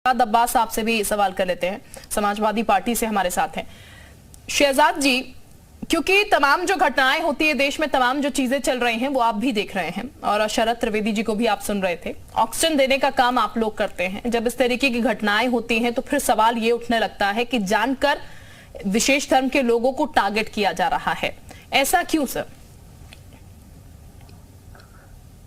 अब्बास आपसे भी सवाल कर लेते हैं, समाजवादी पार्टी से हमारे साथ हैं शहजाद जी। क्योंकि तमाम जो घटनाएं होती है देश में, तमाम जो चीजें चल रही हैं वो आप भी देख रहे हैं और शरद त्रिवेदी जी को भी आप सुन रहे थे। ऑक्सीजन देने का काम आप लोग करते हैं। जब इस तरीके की घटनाएं होती हैं तो फिर सवाल ये उठने लगता है कि जानकर विशेष धर्म के लोगों को टारगेट किया जा रहा है, ऐसा क्यों सर?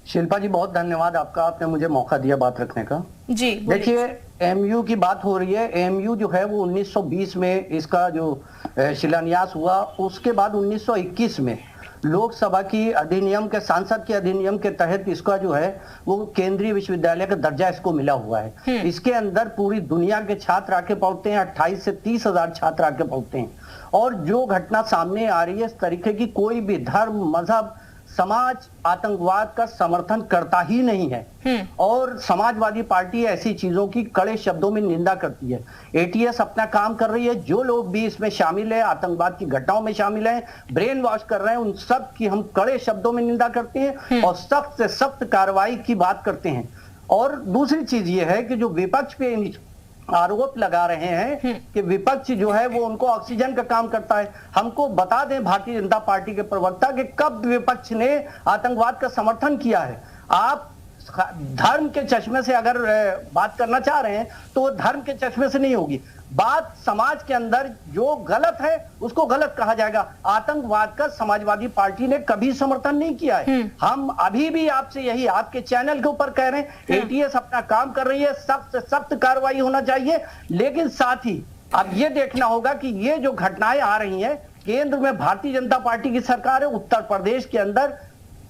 शिल्पा जी, बहुत धन्यवाद आपका, आपने मुझे मौका दिया बात रखने का। जी देखिए, एमयू की बात हो रही है। एमयू जो है वो 1920 में इसका जो शिलान्यास हुआ, उसके बाद 1921 में लोकसभा की अधिनियम के, सांसद के अधिनियम के तहत इसका जो है वो केंद्रीय विश्वविद्यालय का दर्जा इसको मिला हुआ है। इसके अंदर पूरी दुनिया के छात्र आके पढ़ते हैं, 28 से 30 हजार छात्र आके पढ़ते हैं। और जो घटना सामने आ रही है, इस तरीके की कोई भी धर्म, मजहब, समाज आतंकवाद का समर्थन करता ही नहीं है और समाजवादी पार्टी ऐसी चीजों की कड़े शब्दों में निंदा करती है। एटीएस अपना काम कर रही है। जो लोग भी इसमें शामिल है, आतंकवाद की घटनाओं में शामिल हैं, ब्रेन वॉश कर रहे हैं, उन सब की हम कड़े शब्दों में निंदा करते हैं और सख्त से सख्त कार्रवाई की बात करते हैं। और दूसरी चीज ये है कि जो विपक्ष पे आरोप लगा रहे हैं कि विपक्ष जो है वो उनको ऑक्सीजन का काम करता है। हमको बता दें भारतीय जनता पार्टी के प्रवक्ता कि कब विपक्ष ने आतंकवाद का समर्थन किया है। आप धर्म के चश्मे से अगर बात करना चाह रहे हैं तो वो धर्म के चश्मे से नहीं होगी बात। समाज के अंदर जो गलत है उसको गलत कहा जाएगा। आतंकवाद का समाजवादी पार्टी ने कभी समर्थन नहीं किया है। हम अभी भी आपसे यही आपके चैनल के ऊपर कह रहे हैं, एटीएस अपना काम कर रही है, सख्त सख्त कार्रवाई होना चाहिए। लेकिन साथ ही अब ये देखना होगा कि ये जो घटनाएं आ रही हैं, केंद्र में भारतीय जनता पार्टी की सरकार है, उत्तर प्रदेश के अंदर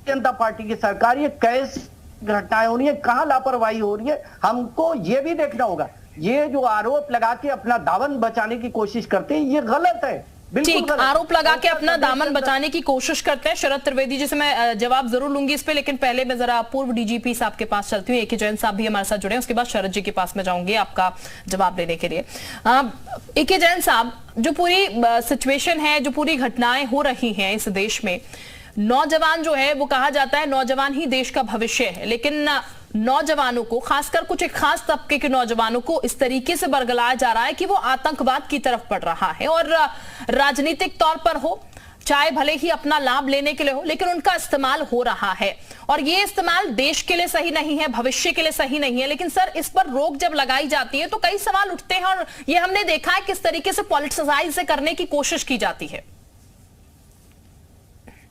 जनता पार्टी की सरकार, ये कैसे घटनाएं हो रही है, कहां लापरवाही हो रही है, हमको ये भी देखना होगा। ये जो आरोप लगा के अपना दामन बचाने की कोशिश करते हैं, ये गलत है। ठीक, आरोप लगा के अपना दामन बचाने की कोशिश करते हैं। शरद त्रिवेदी जी से मैं जवाब जरूर लूंगी इस पे, लेकिन पहले मैं जरा पूर्व डीजीपी साहब के पास चलती हूँ। ए के जैन साहब भी हमारे साथ जुड़े हैं, उसके बाद शरद जी के पास में जाऊंगी आपका जवाब लेने के लिए। ए के जैन साहब, जो पूरी सिचुएशन है, जो पूरी घटनाएं हो रही हैं इस देश में, नौजवान जो है वो कहा जाता है नौजवान ही देश का भविष्य है, लेकिन नौजवानों को, खासकर कुछ एक खास तबके के नौजवानों को इस तरीके से बरगलाया जा रहा है कि वो आतंकवाद की तरफ बढ़ रहा है। और राजनीतिक तौर पर हो, चाहे भले ही अपना लाभ लेने के लिए हो, लेकिन उनका इस्तेमाल हो रहा है और ये इस्तेमाल देश के लिए सही नहीं है, भविष्य के लिए सही नहीं है। लेकिन सर, इस पर रोक जब लगाई जाती है तो कई सवाल उठते हैं और ये हमने देखा है किस तरीके से पॉलिटिसाइज करने की कोशिश की जाती है।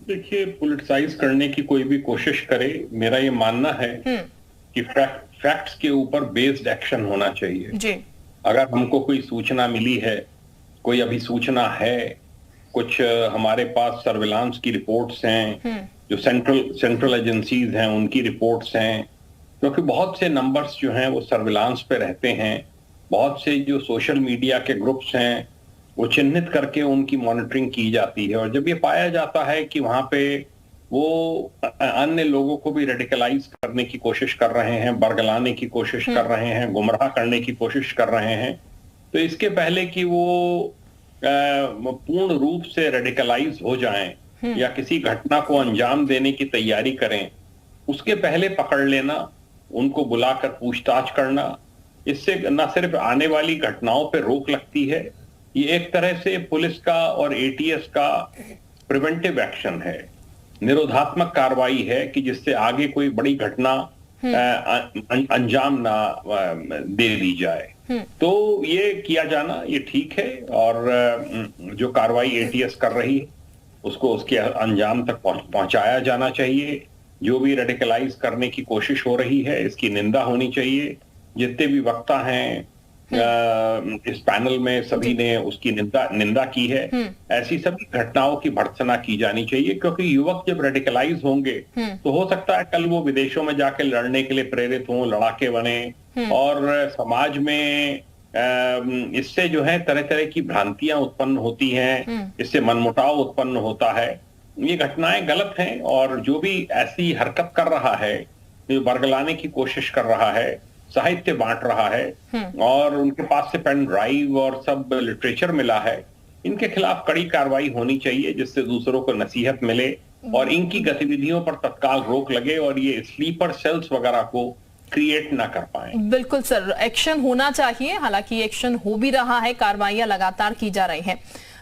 देखिए, पॉलिटिसाइज करने की कोई भी कोशिश करे, मेरा ये मानना है कि फैक्ट्स के ऊपर बेस्ड एक्शन होना चाहिए जी। अगर हमको कोई सूचना मिली है, कोई अभी सूचना है, कुछ हमारे पास सर्विलांस की रिपोर्ट्स हैं, जो सेंट्रल एजेंसीज हैं उनकी रिपोर्ट्स हैं, क्योंकि बहुत से नंबर्स जो हैं वो सर्विलांस पे रहते हैं, बहुत से जो सोशल मीडिया के ग्रुप्स हैं वो चिन्हित करके उनकी मॉनिटरिंग की जाती है। और जब ये पाया जाता है कि वहां पे वो अन्य लोगों को भी रेडिकलाइज करने की कोशिश कर रहे हैं, बरगलाने की कोशिश कर रहे हैं, गुमराह करने की कोशिश कर रहे हैं, तो इसके पहले कि वो पूर्ण रूप से रेडिकलाइज हो जाएं या किसी घटना को अंजाम देने की तैयारी करें, उसके पहले पकड़ लेना, उनको बुलाकर पूछताछ करना, इससे न सिर्फ आने वाली घटनाओं पर रोक लगती है, ये एक तरह से पुलिस का और एटीएस का प्रिवेंटिव एक्शन है, निरोधात्मक कार्रवाई है कि जिससे आगे कोई बड़ी घटना अंजाम ना दे दी जाए। तो ये किया जाना ये ठीक है और जो कार्रवाई एटीएस कर रही है उसको उसके अंजाम तक पहुंचाया जाना चाहिए। जो भी रेडिकलाइज करने की कोशिश हो रही है इसकी निंदा होनी चाहिए। जितने भी वक्ता हैं इस पैनल में सभी ने उसकी निंदा की है। ऐसी सभी घटनाओं की भर्त्सना की जानी चाहिए, क्योंकि युवक जब रेडिकलाइज होंगे तो हो सकता है कल वो विदेशों में जाके लड़ने के लिए प्रेरित हों, लड़ाके बने और समाज में इससे जो है तरह तरह की भ्रांतियां उत्पन्न होती हैं, इससे मनमुटाव उत्पन्न होता है। ये घटनाएं गलत हैं और जो भी ऐसी हरकत कर रहा है, जो बरगलाने की कोशिश कर रहा है, साहित्य बांट रहा है और उनके पास से पेन ड्राइव और सब लिटरेचर मिला है, इनके खिलाफ कड़ी कार्रवाई होनी चाहिए जिससे दूसरों को नसीहत मिले और इनकी गतिविधियों पर तत्काल रोक लगे और ये स्लीपर सेल्स वगैरह को क्रिएट ना कर पाए। बिल्कुल सर, एक्शन होना चाहिए, हालांकि एक्शन हो भी रहा है, कार्रवाइयां लगातार की जा रही हैं।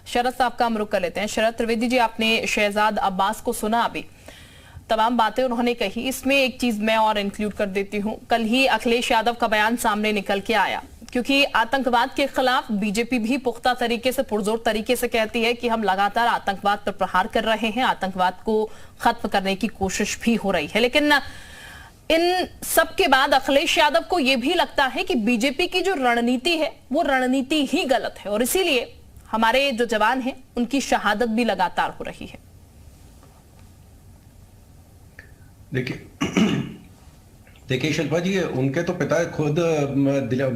शरद साहब का हम रुख कर लेते हैं। शरद त्रिवेदी जी, आपने शहजाद अब्बास को सुना, अभी तमाम बातें उन्होंने कही, इसमें एक चीज मैं और इंक्लूड कर देती हूं। कल ही अखिलेश यादव का बयान सामने निकल के आया, क्योंकि आतंकवाद के खिलाफ बीजेपी भी पुख्ता तरीके से, पुरजोर तरीके से कहती है कि हम लगातार आतंकवाद पर प्रहार कर रहे हैं, आतंकवाद को खत्म करने की कोशिश भी हो रही है। लेकिन इन सब के बाद अखिलेश यादव को यह भी लगता है कि बीजेपी की जो रणनीति है वो रणनीति ही गलत है, और इसीलिए हमारे जो जवान हैं उनकी शहादत भी लगातार हो रही है। देखिए शिल्पा जी, उनके तो पिता खुद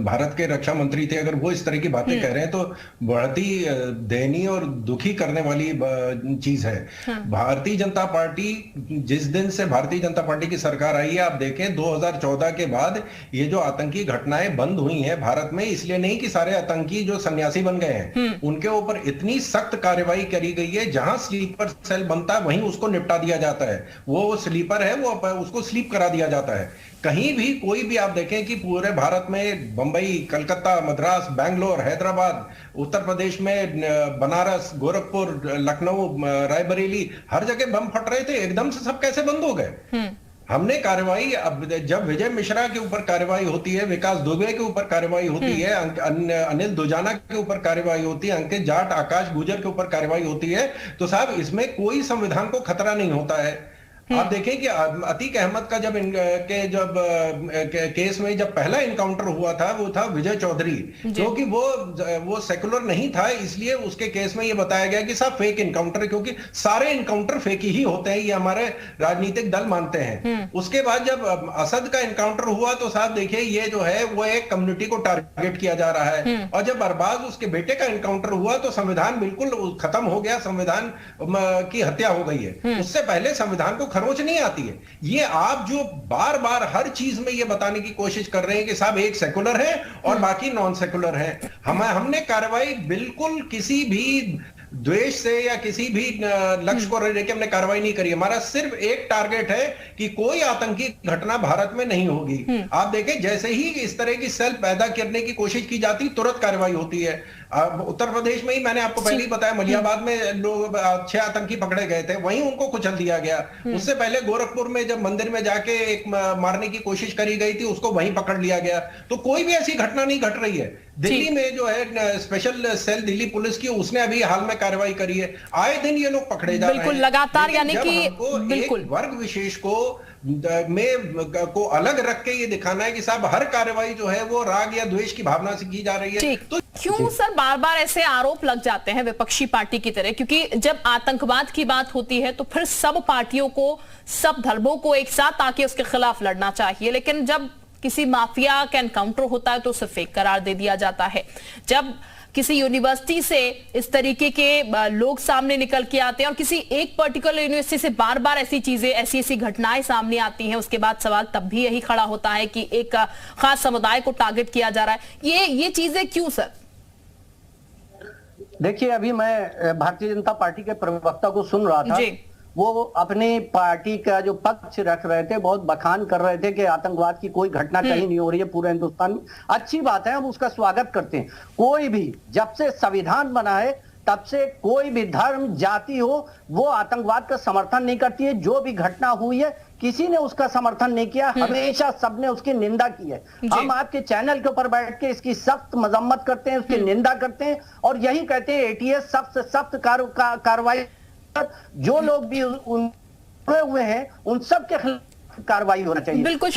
भारत के रक्षा मंत्री थे। अगर वो इस तरह की बातें कह रहे हैं तो बहुत ही दयनीय और दुखी करने वाली चीज है। भारतीय जनता पार्टी, जिस दिन से भारतीय जनता पार्टी की सरकार आई है, आप देखें 2014 के बाद ये जो आतंकी घटनाएं बंद हुई हैं भारत में, इसलिए नहीं कि सारे आतंकी जो सन्यासी बन गए हैं, उनके ऊपर इतनी सख्त कार्रवाई करी गई है। जहां स्लीपर सेल बनता है वहीं उसको निपटा दिया जाता है। वो स्लीपर है, वो उसको स्लीप करा दिया जाता है। कहीं भी कोई भी आप देखें कि पूरे भारत में बंबई, कलकत्ता, मद्रास, बैंगलोर, हैदराबाद, उत्तर प्रदेश में बनारस, गोरखपुर, लखनऊ, रायबरेली, हर जगह बम फट रहे थे। एकदम से सब कैसे बंद हो गए? हमने कार्रवाई, अब जब विजय मिश्रा के ऊपर कार्रवाई होती है, विकास दुबे के ऊपर कार्रवाई होती है, अनिल दुजाना के ऊपर कार्रवाई होती है, अंकित जाट, आकाश गुजर के ऊपर कार्रवाई होती है, तो साहब इसमें कोई संविधान को खतरा नहीं होता है। आप देखें कि अतीक अहमद का जब केस में जब पहला इनकाउंटर हुआ था, वो था विजय चौधरी, क्योंकि वो सेकुलर नहीं था, इसलिए उसके केस में ये बताया गया कि साहब फेक इनकाउंटर, क्योंकि सारे इनकाउंटर फेक ही होते हैं, ये हमारे राजनीतिक दल मानते हैं। उसके बाद जब असद का इनकाउंटर हुआ तो साहब देखिए, ये जो है वो एक कम्युनिटी को टारगेट किया जा रहा है। और जब अरबाज उसके बेटे का इनकाउंटर हुआ तो संविधान बिल्कुल खत्म हो गया, संविधान की हत्या हो गई है। उससे पहले संविधान को खरोंच नहीं आती है। ये आप जो बार बार हर चीज में ये बताने की कोशिश कर रहे हैं कि साहब एक सेकुलर है और बाकी नॉन सेकुलर है। हमने कार्रवाई बिल्कुल किसी भी द्वेष से या किसी भी लक्ष्य को लेकर हमने कार्रवाई नहीं करी। हमारा सिर्फ एक टारगेट है कि कोई आतंकी घटना भारत में नहीं होगी। आप देखें, जैसे ही इस तरह की सेल पैदा करने की कोशिश की जाती, तुरंत कार्रवाई होती है। उत्तर प्रदेश में ही मैंने आपको पहले ही बताया, मलियाबाद में लोग 6 आतंकी पकड़े गए थे, वहीं उनको कुचल दिया गया। उससे पहले गोरखपुर में जब मंदिर में जाके एक मारने की कोशिश करी गई थी, उसको वहीं पकड़ लिया गया। तो कोई भी ऐसी घटना नहीं घट रही है। दिल्ली में जो है स्पेशल सेल दिल्ली पुलिस की, उसने अभी हाल में कार्रवाई करी है। आए दिन ये लोग पकड़े जा रहे हैं, बिल्कुल लगातार, यानी कि बिल्कुल वर्ग विशेष को अलग रख के ये दिखाना है कि साहब हर कार्रवाई जो है वो राग या द्वेष की भावना से की जा रही है। तो क्यों सर बार बार ऐसे आरोप लग जाते हैं विपक्षी पार्टी की तरह? क्योंकि जब आतंकवाद की बात होती है तो फिर सब पार्टियों को, सब धर्मों को एक साथ आके उसके खिलाफ लड़ना चाहिए, लेकिन जब किसी माफिया का एनकाउंटर होता है तो उसे फेक करार दे दिया जाता है। जब किसी यूनिवर्सिटी से इस तरीके के लोग सामने निकल के आते हैं और किसी एक पर्टिकुलर यूनिवर्सिटी से बार बार ऐसी चीजें, ऐसी घटनाएं सामने आती हैं, उसके बाद सवाल तब भी यही खड़ा होता है कि एक खास समुदाय को टारगेट किया जा रहा है। ये चीजें क्यों सर? देखिए, अभी मैं भारतीय जनता पार्टी के प्रवक्ता को सुन रहा था, वो अपनी पार्टी का जो पक्ष रख रहे थे, बहुत बखान कर रहे थे कि आतंकवाद की कोई घटना कहीं नहीं हो रही है पूरे हिंदुस्तान में। अच्छी बात है, हम उसका स्वागत करते हैं। कोई भी, जब से संविधान बना है तब से कोई भी धर्म, जाति हो, वो आतंकवाद का समर्थन नहीं करती है। जो भी घटना हुई है, किसी ने उसका समर्थन नहीं किया, हमेशा सबने उसकी निंदा की है। हम आपके चैनल के ऊपर बैठ के इसकी सख्त मजम्मत करते हैं, उसकी निंदा करते हैं और यही कहते हैं एटीएस सख्त से सख्त कार्रवाई, जो लोग भी हुए हैं उन सब के खिलाफ कार्रवाई होना चाहिए। बिल्कुल।